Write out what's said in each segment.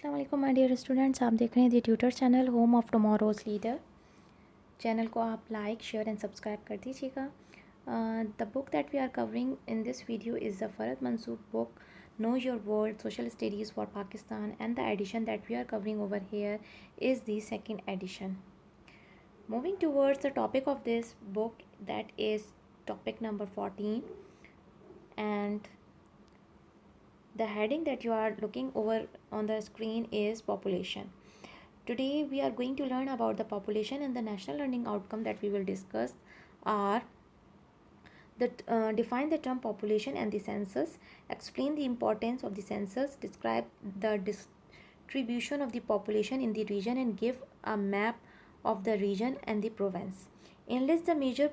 अस्सलाम वालेकुम my dear students, आप देख रहे हैं the tutor channel home of tomorrow's leader. Channel को आप लाइक शेयर एंड सब्सक्राइब कर दीजिएगा। The book that we are covering in this video is the Farhad Mansoor book know your world social studies for Pakistan and the edition that we are covering over here is the second edition. Moving towards the topic of this book, that is topic number 14 and the heading that you are looking over on the screen is population. Today we are going to learn about the population, and the national learning outcome that we will discuss are that define the term population and the census, explain the importance of the census, describe the distribution of the population in the region and give a map of the region and the province. Enlist the major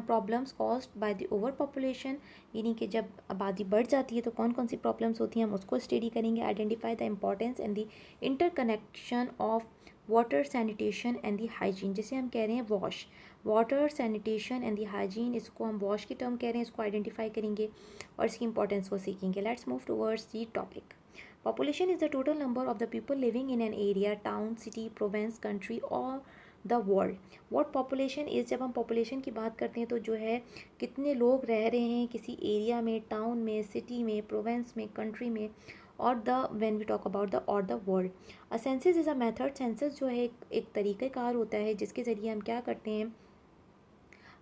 problems caused by the overpopulation, यानी कि जब आबादी बढ़ जाती है तो कौन कौन सी प्रॉब्लम्स होती हैं हम उसको स्टडी करेंगे. Identify the importance and the interconnection of water sanitation and the hygiene, जिसे हम कह रहे हैं wash. Water sanitation and the hygiene, इसको हम वॉश की टर्म कह रहे हैं, इसको आइडेंटिफाई करेंगे और इसकी इंपॉर्टेंस को सीखेंगे. Let's move towards the topic. Population is the total number of the people living in an area, town, city, province, country और the world. What population is, जब हम पॉपुलेशन की बात करते हैं तो जो है कितने लोग रह रहे हैं किसी एरिया में, टाउन में, सिटी में, प्रोविंस में, कंट्री में, और the when we talk about the और the world. A census is a method, census जो है एक तरीक़ाकार होता है जिसके ज़रिए हम क्या करते हैं,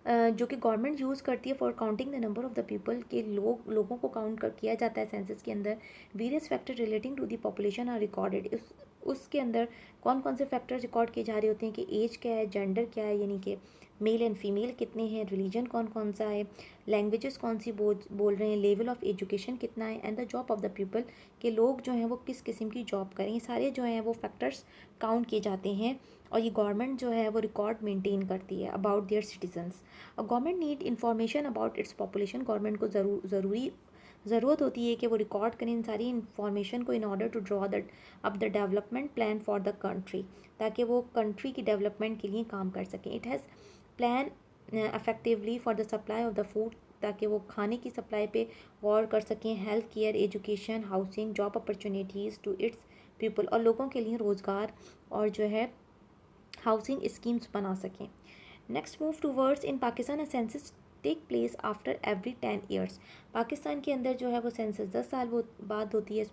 जो कि गवर्नमेंट यूज़ करती है for counting the number of the people, के लोगों को काउंट किया जाता है सेंसस के अंदर. Various factor relating to the population are recorded. उसके अंदर कौन कौन से फैक्टर्स रिकॉर्ड किए जा रहे होते हैं कि एज क्या है, जेंडर क्या है, यानी कि मेल एंड फीमेल कितने हैं, रिलीजन कौन कौन सा है, लैंग्वेजेस कौन सी बोल रहे हैं, लेवल ऑफ एजुकेशन कितना है, and the job of the people, के लोग जो हैं वो किस किस्म की जॉब करें. ये सारे जो हैं वो फैक्टर्स काउंट किए जाते हैं और ये गवर्नमेंट जो है वो रिकॉर्ड मेंटेन करती है about their citizens. Government need information about its population, government को ज़रूरत होती है कि वो रिकॉर्ड करें इन सारी इन्फॉर्मेशन को in order to draw the up the development plan for the country, ताकि वो कंट्री की डेवलपमेंट के लिए काम कर सकें. It has plan effectively for the supply of the food, ताकि वो खाने की सप्लाई पे गौर कर सकें, health care, education, housing, job opportunities to its people, और लोगों के लिए रोज़गार और जो है हाउसिंग स्कीम्स बना सकें. Next move towards in Pakistan, a census take place after every 10 years. Pakistan के अंदर जो है वो सेंसस 10 साल बाद होती है.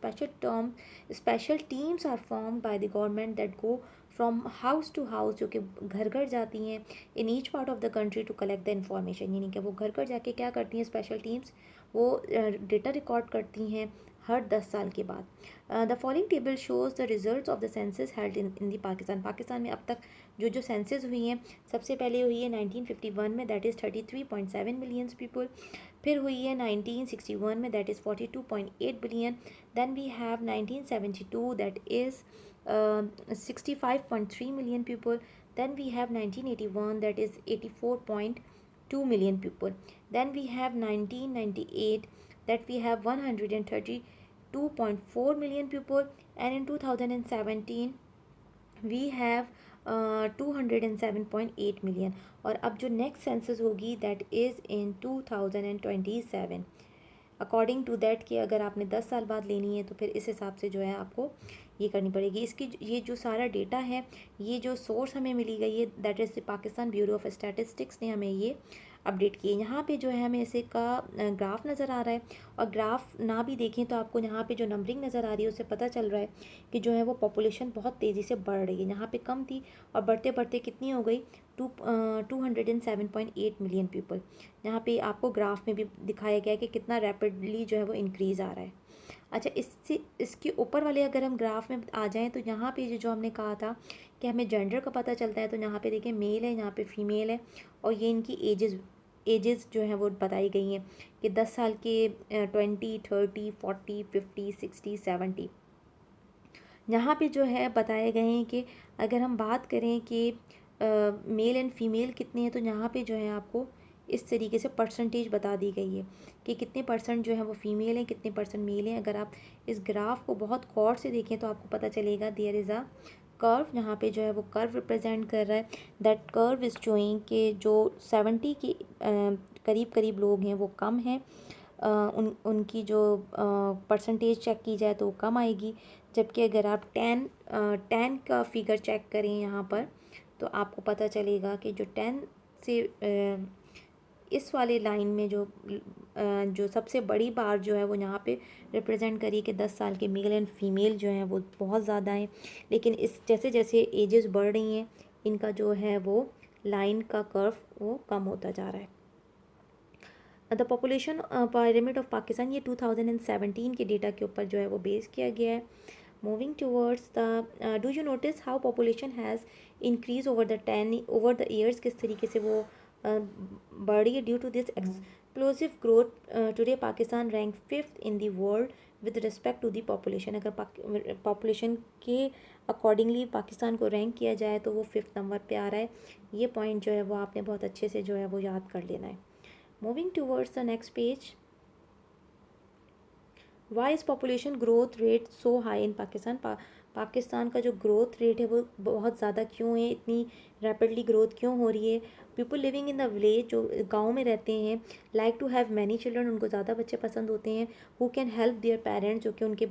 Special teams are form by the government that go from house to house, जो कि घर घर जाती हैं in each part of the country to collect the information, यानी कि वो घर घर जाके क्या करती हैं, स्पेशल टीम्स वो डेटा रिकॉर्ड करती हैं हर 10 साल के बाद. The following table shows the results of the census held in the Pakistan. Pakistan में अब तक जो सेंसस हुई हैं, सबसे पहले हुई है 1951 में, दैट इज़ 33.7 मिलियंस पीपल. फिर हुई है 1961 में, that is 42.8 billion. Then we have 1972, that is 65.3 million people. Then we have 1981, that is 84.2 million people. Then we have 1998, that we have 132.4 million people. And in 2017 we have 207.8 million. और अब जो next census होगी that is in 2027. According to that कि अगर आपने 10 साल बाद लेनी है तो फिर इस हिसाब से जो है आपको ये करनी पड़ेगी. इसकी ये जो सारा डेटा है, ये जो सोर्स हमें मिली गई है, that is Pakistan bureau of statistics ने हमें ये अपडेट किए. यहाँ पे जो है हमें इसे का ग्राफ नज़र आ रहा है, और ग्राफ ना भी देखें तो आपको यहाँ पे जो नंबरिंग नज़र आ रही है उससे पता चल रहा है कि जो है वो पॉपुलेशन बहुत तेज़ी से बढ़ रही है. यहाँ पे कम थी और बढ़ते बढ़ते कितनी हो गई, 207.8 मिलियन पीपल. यहाँ पे आपको ग्राफ में भी दिखाया गया है कि कितना रैपिडली जो है वो इंक्रीज़ आ रहा है. अच्छा, इसके ऊपर वाले अगर हम ग्राफ में आ जाएं तो यहाँ पे जो हमने कहा था कि हमें जेंडर का पता चलता है, तो यहाँ पे देखिए मेल है, यहाँ पे फीमेल है, और ये इनकी एजेस जो हैं वो बताई गई हैं कि 10 साल के 20, 30, 40, 50, 60, 70. यहाँ पे जो है बताए गए हैं कि अगर हम बात करें कि मेल एंड फीमेल कितने हैं, तो यहाँ पे जो है आपको इस तरीके से परसेंटेज बता दी गई है कि कितने परसेंट जो है वो फीमेल हैं, कितने परसेंट मेल हैं. अगर आप इस ग्राफ को बहुत गौर से देखें तो आपको पता चलेगा देयर इज़ अ कर्व. यहाँ पे जो है वो कर्व रिप्रेजेंट कर रहा है. दैट कर्व इज़ शोइंग कि जो 70 के करीब करीब लोग हैं वो कम हैं. उनकी जो परसेंटेज चेक की जाए तो कम आएगी, जबकि अगर आप टेन का फिगर चेक करें यहाँ पर, तो आपको पता चलेगा कि जो 10 से इस वाले लाइन में जो सबसे बड़ी बार जो है वो यहाँ पे रिप्रेजेंट करी कि 10 साल के मेल एंड फीमेल जो हैं वो बहुत ज़्यादा हैं। लेकिन इस जैसे जैसे एजेस बढ़ रही हैं, इनका जो है वो लाइन का कर्व वो कम होता जा रहा है। The population pyramid of Pakistan, ये 2017 के डेटा के ऊपर जो है वो बेस किया गया है। Moving towards the, do you notice how population has increase over the years, किस तरीके से वो बढ़ रही है। Due to this explosive growth today Pakistan rank 5th in the world with respect to the population. अगर पॉपुलेशन के अकॉर्डिंगली पाकिस्तान को रैंक किया जाए तो वो 5th नंबर पे आ रहा है। ये पॉइंट जो है वो आपने बहुत अच्छे से जो है वो याद कर लेना है। Moving towards the next page, why is population growth rate so high in Pakistan? Pakistan का जो ग्रोथ रेट है वो बहुत ज़्यादा क्यों है, इतनी रैपिडली ग्रोथ क्यों हो रही है। People living in the village, जो गांव में रहते हैं, like to have many children, उनको ज़्यादा बच्चे पसंद होते हैं। Who can help their parents, जो कि उनके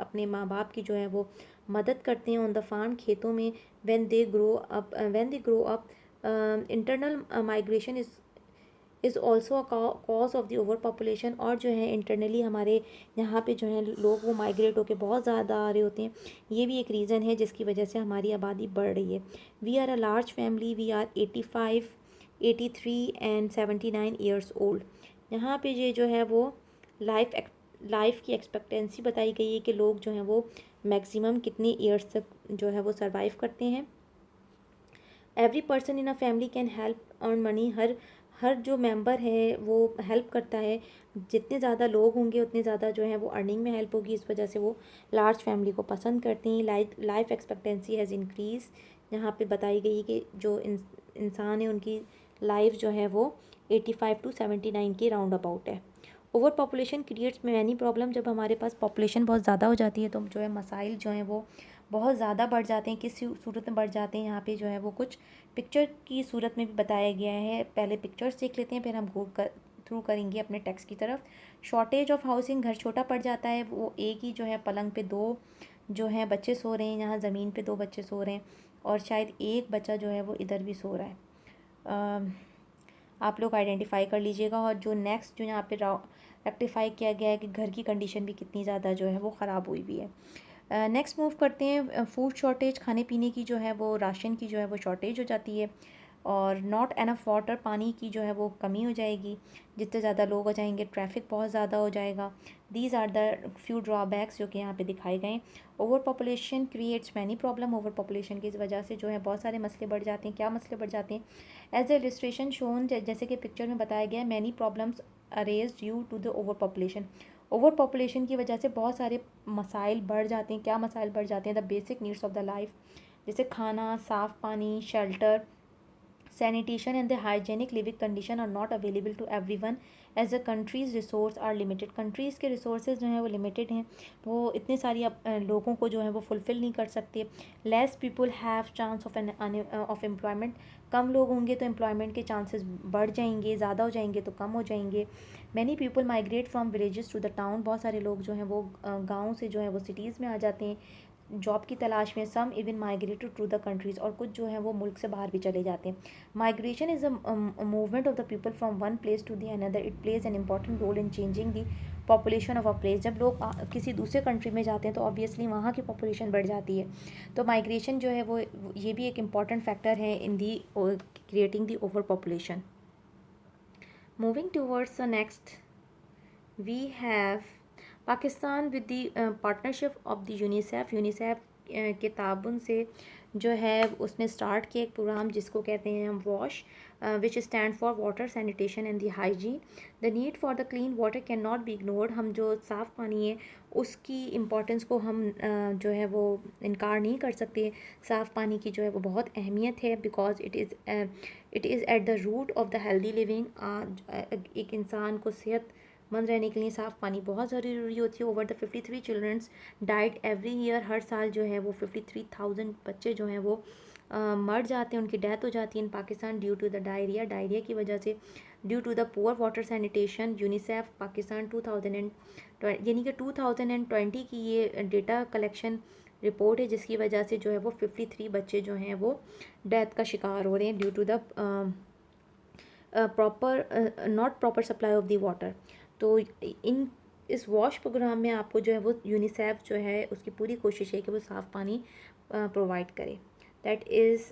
अपने माँ बाप की जो है वो मदद करते हैं ऑन द फार्म, खेतों में। When they grow up internal migration is also a cause of the over population. और जो है इंटरनली हमारे यहाँ पे जो है लोग वो माइग्रेट होकर बहुत ज़्यादा आ रहे होते हैं, ये भी एक रीज़न है जिसकी वजह से हमारी आबादी बढ़ रही है। We are a large family, we are 85, 83 and 79 years old. यहाँ पे ये जो है वो लाइफ की एक्सपेक्टेंसी बताई गई है कि लोग जो हैं वो मैक्सिमम कितने ईयर्स तक जो है वो सर्वाइव करते हैं। Every person in a family can help earn money, हर जो मेंबर है वो हेल्प करता है। जितने ज़्यादा लोग होंगे उतने ज़्यादा जो है वो अर्निंग में हेल्प होगी, इस वजह से वो लार्ज फैमिली को पसंद करते हैं। लाइफ एक्सपेक्टेंसी हैज़ इंक्रीज, यहाँ पे बताई गई कि जो इंसान है उनकी लाइफ जो है वो 85 to 79 के राउंड अबाउट है। Over population creates many problem, जब हमारे पास पॉपुलेशन बहुत ज़्यादा हो जाती है तो जो है मसाइल जो हैं वो बहुत ज़्यादा बढ़ जाते हैं। किस सूरत में बढ़ जाते हैं, यहाँ पे जो है वो कुछ पिक्चर की सूरत में भी बताया गया है। पहले पिक्चर्स देख लेते हैं, फिर हम गो थ्रू करेंगे अपने टेक्स्ट की तरफ। शॉर्टेज ऑफ हाउसिंग, घर छोटा पड़ जाता है, वो एक ही जो है पलंग पे दो जो है बच्चे सो रहे हैं, यहाँ ज़मीन पे दो बच्चे सो रहे हैं, और शायद एक बच्चा जो है वो इधर भी सो रहा है। आप लोग आइडेंटिफाई कर लीजिएगा। और जो नेक्स्ट जो यहाँ पे रेक्टिफाई किया गया है कि घर की कंडीशन भी कितनी ज़्यादा जो है वो ख़राब हुई हुई है। नेक्स्ट मूव करते हैं, फूड शॉर्टेज, खाने पीने की जो है वो राशन की जो है वो शॉर्टेज हो जाती है। और नॉट एनफ वाटर, पानी की जो है वो कमी हो जाएगी। जितने ज़्यादा लोग हो जाएंगे ट्रैफिक बहुत ज़्यादा हो जाएगा। These are the few drawbacks जो कि यहाँ पे दिखाए गए। Over population creates many problem, over population की वजह से जो है बहुत सारे मसले बढ़ जाते हैं। क्या मसले बढ़ जाते हैं? एज ए इलस्ट्रेशन शोन, जैसे कि पिक्चर में बताया गया है, many problems arise due to the over population. Over population की वजह से बहुत सारे मसाइल बढ़ जाते हैं। क्या मसाइल बढ़ जाते हैं? The basic needs of the life, जैसे खाना, साफ़ पानी, shelter, sanitation and the hygienic living condition are not available to everyone as the country's resource are limited। countries के resources जो हैं वो limited हैं, वो इतने सारी लोगों को जो है वो fulfill नहीं कर सकते। less people have chance of employment, कम लोग होंगे तो employment के chances बढ़ जाएंगे, ज़्यादा हो जाएंगे तो कम हो जाएंगे। many people migrate from villages to the town, बहुत सारे लोग जो हैं वो गाँव से जो है वो cities में आ जाते हैं जॉब की तलाश में। Some even migrated to the countries, और कुछ जो है वो मुल्क से बाहर भी चले जाते हैं। Migration is a movement of the people from one place to the another, it plays an important role in changing the population of a place. जब लोग किसी दूसरे कंट्री में जाते हैं तो ऑब्वियसली वहाँ की पॉपुलेशन बढ़ जाती है। तो माइग्रेशन जो है वो ये भी एक इम्पॉर्टेंट फैक्टर है in the creating the over population. Moving towards the next, we have Pakistan with the partnership of the UNICEF के ताबन से जो है उसने स्टार्ट किया एक प्रोग्राम जिसको कहते हैं हम wash, which stand for water sanitation and the hygiene. The need for the clean water can not be ignored, हम जो साफ़ पानी है उसकी इम्पोर्टेंस को हम जो है वो इनकार नहीं कर सकते। साफ़ पानी की जो है वो बहुत अहमियत है, because it is at the root of the healthy living. एक इंसान को सेहत मंद रहने के लिए साफ़ पानी बहुत ज़रूरी होती है। Over the 53 childrens died every year, हर साल जो है वो 53,000 बच्चे जो हैं वो मर जाते हैं, उनकी डेथ हो जाती है in Pakistan due to the diarrhoea की वजह से। Due to the poor water sanitation. UNICEF Pakistan 2020 यानी कि 2020 की ये डेटा कलेक्शन रिपोर्ट है, जिसकी वजह से जो है वो 53 बच्चे जो हैं वो डेथ का शिकार हो रहे हैं due to the not proper supply of the water. तो इस वॉश प्रोग्राम में आपको जो है वो यूनिसेफ जो है उसकी पूरी कोशिश है कि वो साफ़ पानी प्रोवाइड करे। दैट इज़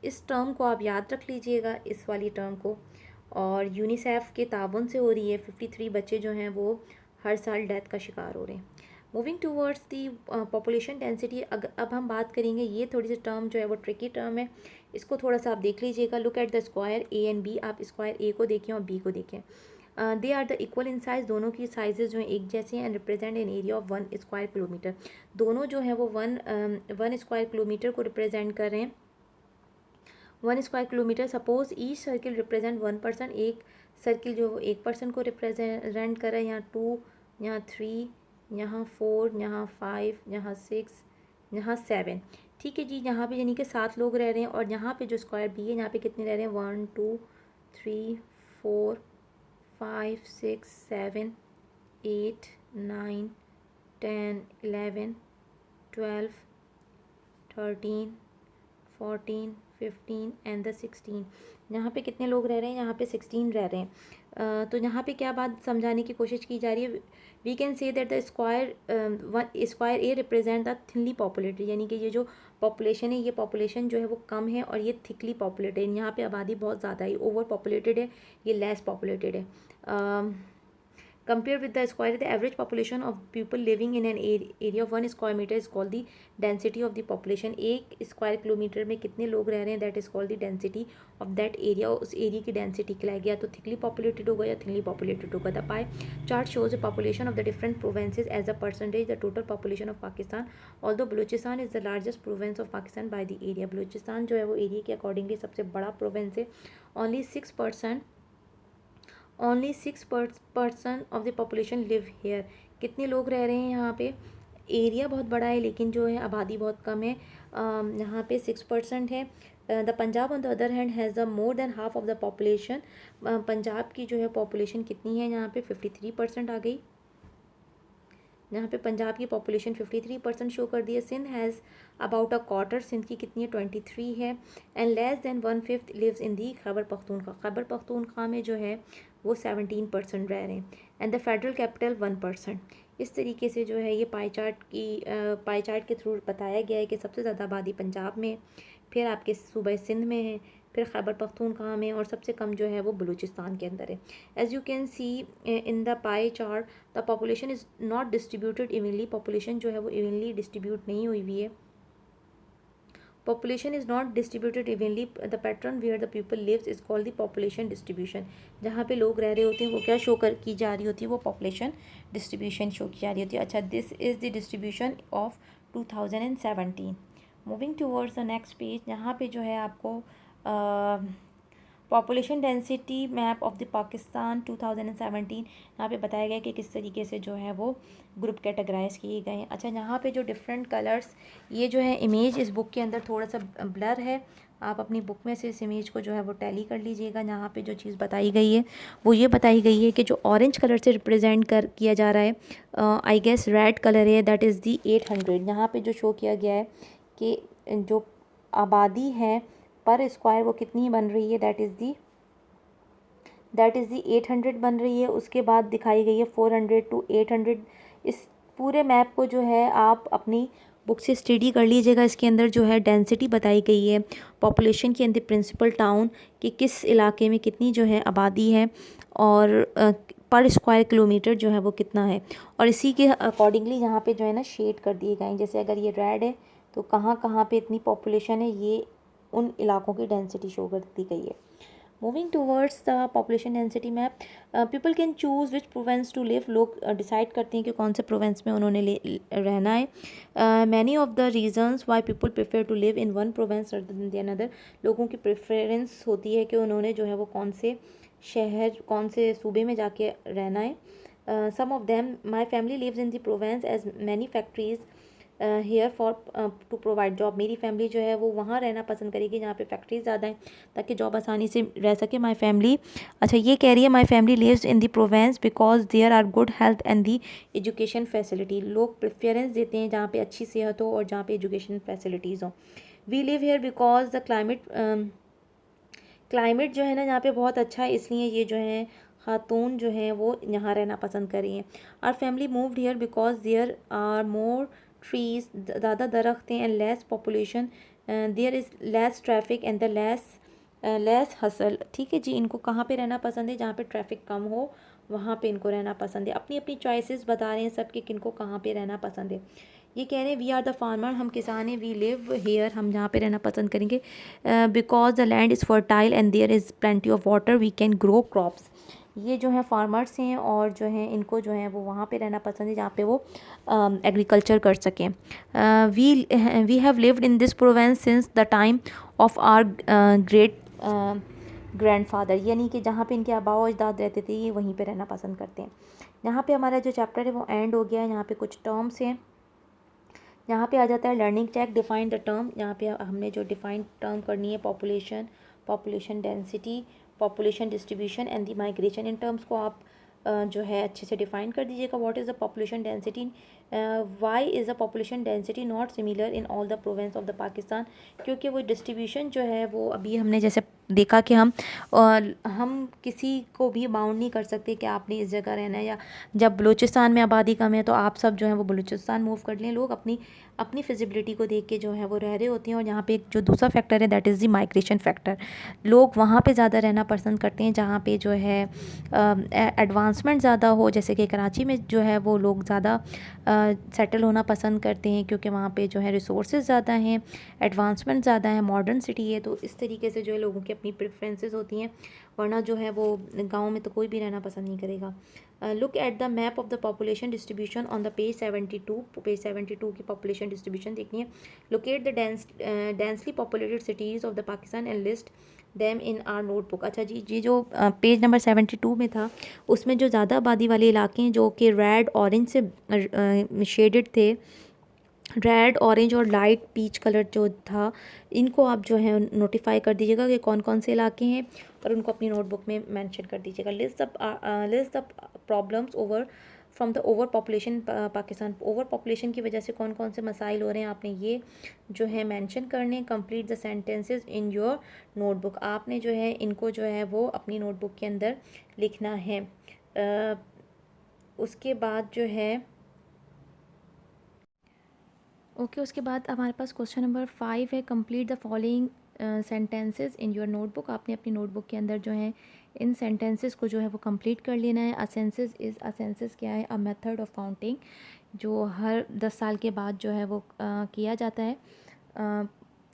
इस टर्म को आप याद रख लीजिएगा, इस वाली टर्म को। और यूनिसेफ के ताउन से हो रही है। 53 बच्चे जो हैं वो हर साल डेथ का शिकार हो रहे हैं। Moving towards the population density, अब हम बात करेंगे, ये थोड़ी सी टर्म जो है वो ट्रिकी टर्म है, इसको थोड़ा सा आप देख लीजिएगा। Look at the square A and B, आप स्क्वायर ए को देखें और बी को देखें। They are the equal in size, दोनों की साइजेज जो हैं एक जैसे हैं। And represent an area of 1 square kilometre, दोनों जो है वो वन स्क्वायर किलोमीटर को रिप्रेजेंट कर रहे हैं। 1 square kilometre, suppose each circle represent 1%, एक सर्किल जो 1% को रिप्रेजेंट कर रहा है। यहाँ 2, यहाँ 3, यहाँ 4, यहाँ 5, यहाँ 6, यहाँ 7। ठीक है जी, यहाँ पे यानी कि 7 लोग रह रहे हैं। और यहाँ पे जो स्क्वायर बी है, यहाँ पे कितने रह रहे हैं? 1 2 3 4 5 6 7 8 9 10 11 12 13 14 15 एंड द 16। यहाँ पे कितने लोग रह रहे हैं? यहाँ पे 16 रह रहे हैं। तो यहाँ पे क्या बात समझाने की कोशिश की जा रही है? We can say that the square A represent the thinly populated, यानी कि ये जो पॉपुलेशन है, ये पॉपुलेशन जो है वो कम है और ये थिकली पॉपुलेटेड। यहाँ पे आबादी बहुत ज़्यादा है, ओवर पॉपुलेटेड है, ये लेस पॉपुलेटेड है। Compared with the square, the average population of people living in an area of 1 square meter is called the density of the population। एक स्क्वायर किलोमीटर में कितने लोग रह रहे हैं, that is called the density of that area. उस area की density कहलाएगी, या तो थिकली पॉपुलेटेड होगा या थिनली पॉपुलेटेड होगा। The pie chart shows the population of the different provinces as a percentage the total population of Pakistan. Although Balochistan is the largest province of Pakistan by the area, Balochistan जो है वो area के accordingly सबसे बड़ा Provence है। Only 6% of the population live here. कितने लोग रह रहे हैं यहाँ पे? एरिया बहुत बड़ा है लेकिन जो है आबादी बहुत कम है। यहाँ पे 6% है। The Punjab on the other hand has the more than half of the population. Punjab की जो है पॉपुलेशन कितनी है? यहाँ पे 53% आ गई। यहाँ पे पंजाब की पॉपुलेशन 53% शो कर दी है। Sindh has about a quarter, Sindh की कितनी है? 23 है। And less than 1/5 lives in the Khyber Pakhtunkhwa, Khyber Pakhtunkhwa में जो है वो 17% रह रहे हैं। And the federal capital 1%। इस तरीके से जो है ये पाई चार्ट के थ्रू बताया गया है कि सबसे ज़्यादा आबादी पंजाब में, फिर आपके सूबे सिंध में है, फिर खैबर पख्तूनख्वा में, और सबसे कम जो है वो बलूचिस्तान के अंदर है। As you can see in the pie chart, the population is not distributed evenly, population जो है वो इवनली डिस्ट्रीब्यूट नहीं हुई हुई है। Population is not distributed evenly. The pattern where the people lives is called the population distribution। जहाँ पे लोग रह रहे होते हैं वो क्या शो कर की जा रही होती है? वो population distribution शो की जा रही होती है। अच्छा, this is the distribution of 2017। Moving towards the next page, यहाँ पे जो है आपको population density map of the Pakistan 2017 यहाँ पे बताया गया कि किस तरीके से जो है वो ग्रुप कैटेगराइज किए गए हैं। अच्छा, यहाँ पे जो डिफरेंट कलर्स, ये जो है इमेज इस बुक के अंदर थोड़ा सा ब्लर है, आप अपनी बुक में से इस इमेज को जो है वो टैली कर लीजिएगा। यहाँ पे जो चीज़ बताई गई है वो ये बताई गई है कि जो ऑरेंज कलर से रिप्रेजेंट किया जा रहा है, आई गेस रेड कलर है, दैट इज़ दी 800। यहाँ पे जो शो किया गया है कि जो आबादी है पर स्क्वायर वो कितनी बन रही है, दैट इज़ दी 800 बन रही है। उसके बाद दिखाई गई है 400 to 800। इस पूरे मैप को जो है आप अपनी बुक से स्टडी कर लीजिएगा। इसके अंदर जो है डेंसिटी बताई गई है पॉपुलेशन की इन द प्रिंसिपल टाउन, कि किस इलाके में कितनी जो है आबादी है और पर स्क्वायर किलोमीटर जो है वो कितना है। और इसी के अकॉर्डिंगली यहाँ पे जो है ना शेड कर दिए गए हैं। जैसे अगर ये रेड है तो कहाँ कहाँ पे इतनी पॉपुलेशन है, ये उन इलाकों की डेंसिटी शो कर दी गई है। Moving towards the population density map, people can choose which province to live. लोग डिसाइड करते हैं कि कौन से प्रोवेंस में उन्होंने रहना है। Many of the reasons why people prefer to live in one province other than another. लोगों की प्रेफरेंस होती है कि उन्होंने जो है वो कौन से शहर, कौन से सूबे में जाके रहना है। Some of them, my family lives in the province as many factories here for to provide job. मेरी फैमिली जो है वो वहाँ रहना पसंद करेगी जहाँ पे फैक्ट्रीज ज़्यादा हैं, ताकि जॉब आसानी से रह सके। माई फैमिली, अच्छा ये कह रही है my family lives in the province because there are good health and the education facility. लोग प्रेफरेंस देते हैं जहाँ पे अच्छी सेहत हो और जहाँ पे एजुकेशन फैसिलिटीज़ हो। We live here because the climate जो है ना यहाँ पे बहुत अच्छा है, इसलिए ये जो है खातून जो है वो यहाँ रहना पसंद कर रही हैं। Our family moved here because there are more trees, ज़्यादा दरख्त हैं, and less population, there is less traffic and the less hassle. ठीक है जी, इनको कहाँ पे रहना पसंद है? जहाँ पे ट्रैफिक कम हो वहाँ पे इनको रहना पसंद है। अपनी अपनी चॉइसेस बता रहे हैं सब कि किनको कहाँ पे रहना पसंद है। ये कह रहे हैं वी आर द फार्मर, हम किसान हैं, वी लिव हेयर, हम जहाँ पे रहना पसंद करेंगे, because the land is fertile and there is plenty of water, we can grow crops. ये जो है फार्मर्स हैं और जो है इनको जो है वो वहाँ पे रहना पसंद है जहाँ पे वो एग्रीकल्चर कर सकें। We have lived in this province since the time of our great grandfather, यानी कि जहाँ पे इनके आबा व अजदाद रहते थे ये वहीं पे रहना पसंद करते हैं। यहाँ पे हमारा जो चैप्टर है वो एंड हो गया है। यहाँ पे कुछ टर्म्स हैं, यहाँ पे आ जाता है learning check, define the term. यहाँ पे हमने जो डिफाइन टर्म करनी है, population, population density, population distribution and the migration. इन टर्म्स को आप जो है अच्छे से डिफाइन कर दीजिएगा। What is the population density? Why is the population density not similar in all the province of the Pakistan? क्योंकि वो डिस्ट्रीब्यूशन जो है वो अभी हमने जैसे देखा कि हम किसी को भी बाउंड नहीं कर सकते कि आपने इस जगह रहना है, या जब बलूचिस्तान में आबादी कम है तो आप सब जो है वो बलूचिस्तान मूव कर लें। लोग अपनी अपनी फिजिबिलिटी को देख के जो है वो रह रहे होते हैं। और यहाँ पे एक जो दूसरा फैक्टर है that is the migration factor. लोग वहाँ पे ज़्यादा रहना पसंद करते हैं जहाँ पे जो है एडवांसमेंट ज़्यादा हो, जैसे कि कराची में जो है वो लोग ज़्यादा सेटल होना पसंद करते हैं क्योंकि वहाँ पे जो है रिसोर्सेज ज़्यादा हैं, एडवांसमेंट ज़्यादा है, मॉडर्न सिटी है। तो इस तरीके से जो है लोगों की अपनी प्रेफरेंसेस होती हैं, वरना जो है वो गाँव में तो कोई भी रहना पसंद नहीं करेगा। Look at the map of the population distribution on the page 72। Page 72 की पॉपुलेशन डिस्ट्रीब्यूशन देखनी है। Locate the densely populated cities of the Pakistan and list them in are notebook. अच्छा जी, ये जो पेज नंबर 72 में था उसमें जो ज़्यादा आबादी वाले इलाके हैं जो कि रेड ऑरेंज से शेडेड थे, रेड ऑरेंज और लाइट पीच कलर जो था, इनको आप जो है नोटिफाई कर दीजिएगा कि कौन कौन से इलाके हैं और उनको अपनी नोटबुक में मेंशन कर दीजिएगा। List the problems over from the over population Pakistan. Over population की वजह से कौन कौन से मसाइल हो रहे हैं आपने ये जो है मेंशन करने। Complete the sentences in your notebook, आपने जो है इनको जो है वो अपनी नोटबुक के अंदर लिखना है। उसके बाद जो है उसके बाद हमारे पास क्वेश्चन नंबर 5 है, complete the following sentences in your notebook. आपने अपनी नोटबुक के अंदर जो है इन सेंटेंसेस को जो है वो कंप्लीट कर लेना है। असेंसेस क्या है? अ मेथड ऑफ काउंटिंग, जो हर 10 साल के बाद जो है वो किया जाता है,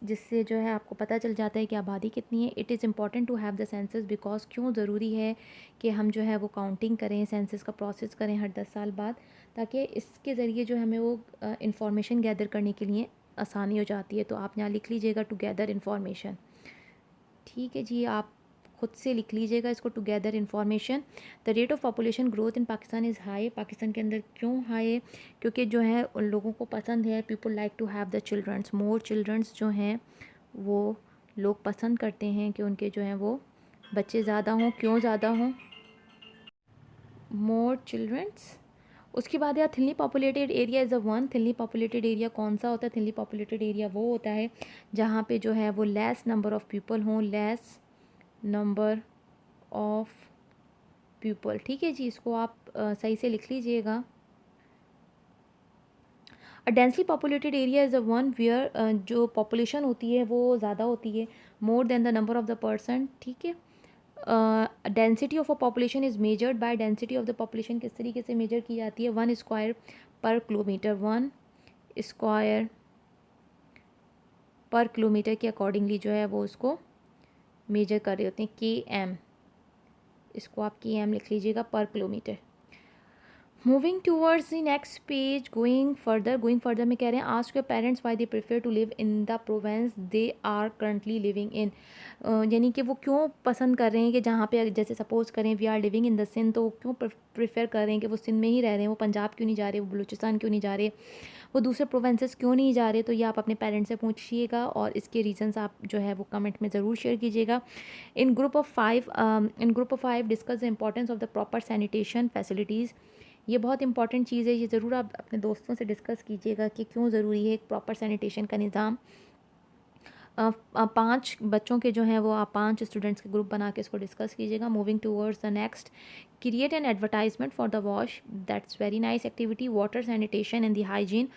जिससे जो है आपको पता चल जाता है कि आबादी कितनी है। It is important to have the census because, क्यों ज़रूरी है कि हम जो है वो काउंटिंग करें, सेंसस का प्रोसेस करें हर 10 साल बाद, ताकि इसके ज़रिए जो हमें वो इंफॉर्मेशन गैदर करने के लिए आसानी हो जाती है। तो आप यहाँ लिख लीजिएगा टुगेदर इन्फॉर्मेशन। ठीक है जी, आप खुद से लिख लीजिएगा इसको, together information. The rate of population growth in Pakistan is high. Pakistan के अंदर क्यों हाई है? क्योंकि जो है उन लोगों को पसंद है, people like to have the childrens, more childrens जो हैं वो लोग पसंद करते हैं कि उनके जो हैं वो बच्चे ज़्यादा हों। क्यों ज़्यादा हों? मोर चिल्ड्रंस। उसके बाद यार thinly populated area is a one. Thinly populated area कौन सा होता है? थिनली पॉपुलेटेड एरिया वो होता है जहाँ पे जो है वो लेस नंबर ऑफ़ पीपल हों, लेस नंबर ऑफ पीपल। ठीक है जी, इसको आप सही से लिख लीजिएगा। A densely populated area is a one where जो पॉपुलेशन होती है वो ज़्यादा होती है, more than the number of the person. ठीक है, density of a population is measured by density of the population. किस तरीके से मेजर की जाती है? 1 स्क्वायर पर किलोमीटर, 1 स्क्वायर पर किलोमीटर के अकॉर्डिंगली जो है वो उसको मेजर कर रहे होते हैं, km। इसको आप km लिख लीजिएगा, पर kilometre. Moving towards the next page, going further में कह रहे हैं ask your parents why they prefer to live in the province they are currently living in. यानी कि वो क्यों पसंद कर रहे हैं कि जहाँ पे, जैसे सपोज़ करें we are living in the Sindh, तो क्यों प्रेफर कर रहे हैं कि वो सिंध में ही रह रहे हैं, वो पंजाब क्यों नहीं जा रहे, वो बलूचिस्तान क्यों नहीं जा रहे। वो दूसरे प्रोविंसेस क्यों नहीं जा रहे, तो ये आप अपने पेरेंट्स से पूछिएगा और इसके रीजंस आप जो है वो कमेंट में ज़रूर शेयर कीजिएगा। In group of 5 discuss the importance of the proper sanitation facilities. ये बहुत इंपॉर्टेंट चीज़ है, ये ज़रूर आप अपने दोस्तों से डिस्कस कीजिएगा कि क्यों ज़रूरी है एक प्रॉपर सैनिटेशन का निज़ाम। 5 बच्चों के जो हैं वो आप 5 स्टूडेंट्स के ग्रुप बना के इसको डिस्कस कीजिएगा। Moving towards the next, create an advertisement for the wash, that's very nice activity. Water sanitation and the hygiene,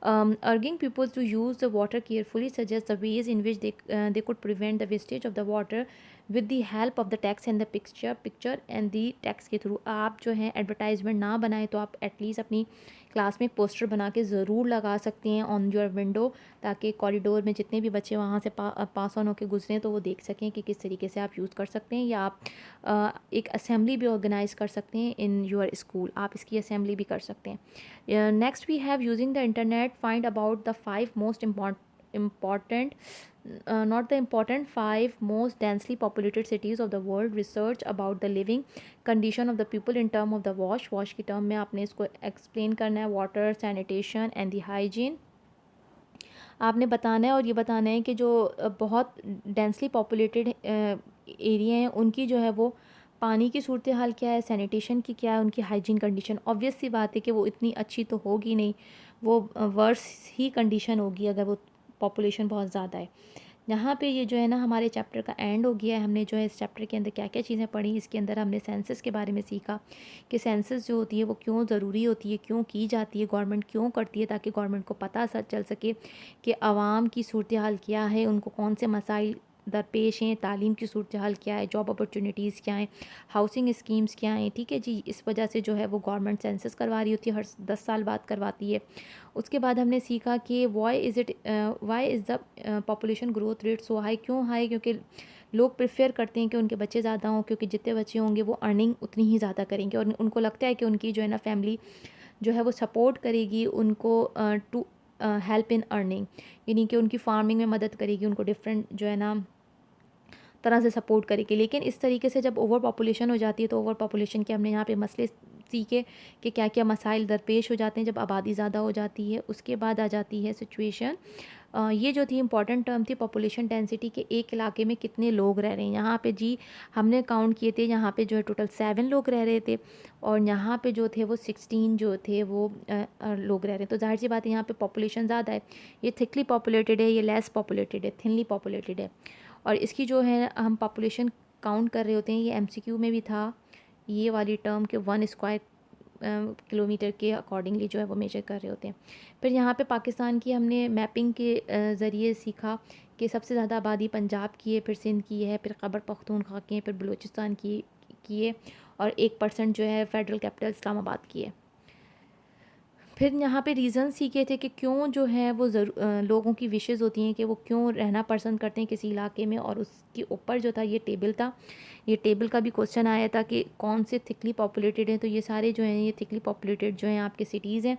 urging people to use the water carefully suggests the ways in which they could prevent the wastage of the water with the help of the text and the picture and the text के through. आप जो है advertisement ना बनाएं तो आप at least अपनी class में पोस्टर बना के ज़रूर लगा सकते हैं ऑन योर विंडो, ताकि कॉरिडोर में जितने भी बच्चे वहाँ से पास ऑन होकर गुजरें तो वो देख सकें कि किस तरीके से आप यूज़ कर सकते हैं। या आप एक असेंबली भी ऑर्गेनाइज़ कर सकते हैं इन योर स्कूल, आप इसकी असेंबली भी कर सकते हैं। Next we have using the internet, find about the 5 most important not the important 5 most densely populated cities of the world, research about the living condition of the people in term of the wash की term में आपने इसको explain करना है। Water sanitation and the hygiene आपने बताना है, और ये बताना है कि जो बहुत डेंसली पॉपुलेटेड एरिया हैं उनकी जो है वो पानी की सूरत हाल क्या है, सैनिटेशन की क्या है, उनकी हाइजीन कंडीशन। ऑब्वियस सी बात है कि वो इतनी अच्छी तो होगी नहीं, वो वर्स ही कंडीशन होगी अगर वो पॉपुलेशन बहुत ज़्यादा है। यहाँ पे ये जो है ना हमारे चैप्टर का एंड हो गया है। हमने जो है इस चैप्टर के अंदर क्या क्या चीज़ें पढ़ी, इसके अंदर हमने सेंसस के बारे में सीखा कि सेंसस जो होती है वो क्यों ज़रूरी होती है, क्यों की जाती है, गवर्नमेंट क्यों करती है, ताकि गवर्नमेंट को पता चल सके कि आवाम की सूरत हाल क्या है, उनको कौन से मसाइल दरपेश हैं, तालीम की सूरत हाल क्या है, जॉब अपॉर्चुनिटीज़ क्या हैं, हाउसिंग स्कीम्स क्या हैं। ठीक है जी, इस वजह से जो है वो गवर्नमेंट सेंसस करवा रही होती है, हर 10 साल बाद करवाती है। उसके बाद हमने सीखा कि why is the population growth rate so high, क्यों हाई, क्योंकि लोग प्रेफर करते हैं कि उनके बच्चे ज़्यादा हों, क्योंकि जितने बच्चे होंगे वो अर्निंग उतनी ही ज़्यादा करेंगे, और उनको लगता है कि उनकी जो है ना फैमिली जो है वो सपोर्ट करेगी उनको टू हेल्प इन अर्निंग, यानी कि उनकी फार्मिंग में मदद करेगी, उनको डिफरेंट जो है ना तरह से सपोर्ट करेगी। लेकिन इस तरीके से जब ओवर पॉपुलेशन हो जाती है तो ओवर पॉपुलेशन के हमने यहाँ पे मसले सीखे कि क्या क्या मसाइल दरपेश हो जाते हैं जब आबादी ज़्यादा हो जाती है। उसके बाद आ जाती है सिचुएशन, ये जो थी इंपॉर्टेंट टर्म थी पॉपुलेशन डेंसिटी के, एक इलाके में कितने लोग रह रहे हैं। यहाँ पे जी हमने काउंट किए थे, यहाँ पे जो है टोटल 7 लोग रह रहे थे, और यहाँ पे जो थे वो 16 जो थे वो लोग रह रहे हैं। तो जाहिर सी बात है यहाँ पे पॉपुलेशन ज़्यादा है, ये थिकली पॉपुलेटेड है, ये लेस पॉपुलेटेड है, थिनली पॉपुलेटेड है। और इसकी जो है हम पॉपुलेशन काउंट कर रहे होते हैं, ये MCQ में भी था ये वाली टर्म के 1 स्क्वायर किलोमीटर के अकॉर्डिंगली जो है वो मेजर कर रहे होते हैं। फिर यहाँ पे पाकिस्तान की हमने मैपिंग के ज़रिए सीखा कि सबसे ज़्यादा आबादी पंजाब की है, फिर सिंध की है, फिर खैबर पख्तूनख्वा की है, फिर बलूचिस्तान की है, और 1% जो है फेडरल कैपिटल इस्लामाबाद की है। फिर यहाँ पे रीज़न सीखे थे कि क्यों जो है वो लोगों की विशेज़ होती हैं कि वो क्यों रहना पसंद करते हैं किसी इलाके में, और उसके ऊपर जो था ये टेबल था, ये टेबल का भी क्वेश्चन आया था कि कौन से थिकली पॉपुलेटेड हैं। तो ये सारे जो हैं ये थिकली पॉपुलेटेड जो हैं आपके सिटीज़ हैं,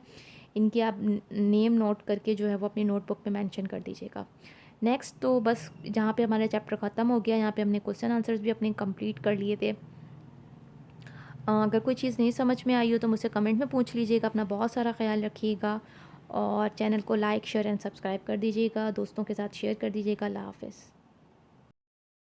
इनके आप नेम नोट करके जो है वो अपनी नोटबुक में मेंशन कर दीजिएगा। नेक्स्ट तो बस जहाँ पे हमारा चैप्टर ख़त्म हो गया, यहाँ पे हमने क्वेश्चन आंसर्स भी अपने कंप्लीट कर लिए थे। अगर कोई चीज़ नहीं समझ में आई हो तो मुझसे कमेंट में पूछ लीजिएगा। अपना बहुत सारा ख्याल रखिएगा, और चैनल को लाइक शेयर एंड सब्सक्राइब कर दीजिएगा, दोस्तों के साथ शेयर कर दीजिएगा। अल्लाह हाफ़िज़।